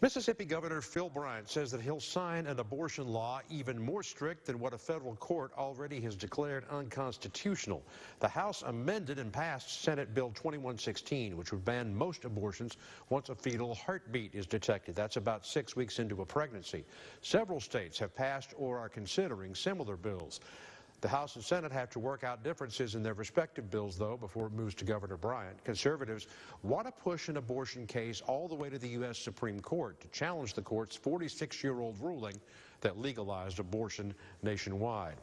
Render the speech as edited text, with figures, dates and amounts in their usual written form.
Mississippi Governor Phil Bryant says that he'll sign an abortion law even more strict than what a federal court already has declared unconstitutional. The House amended and passed Senate Bill 2116, which would ban most abortions once a fetal heartbeat is detected. That's about 6 weeks into a pregnancy. Several states have passed or are considering similar bills. The House and Senate have to work out differences in their respective bills, though, before it moves to Governor Bryant. Conservatives want to push an abortion case all the way to the U.S. Supreme Court to challenge the court's 46-year-old ruling that legalized abortion nationwide.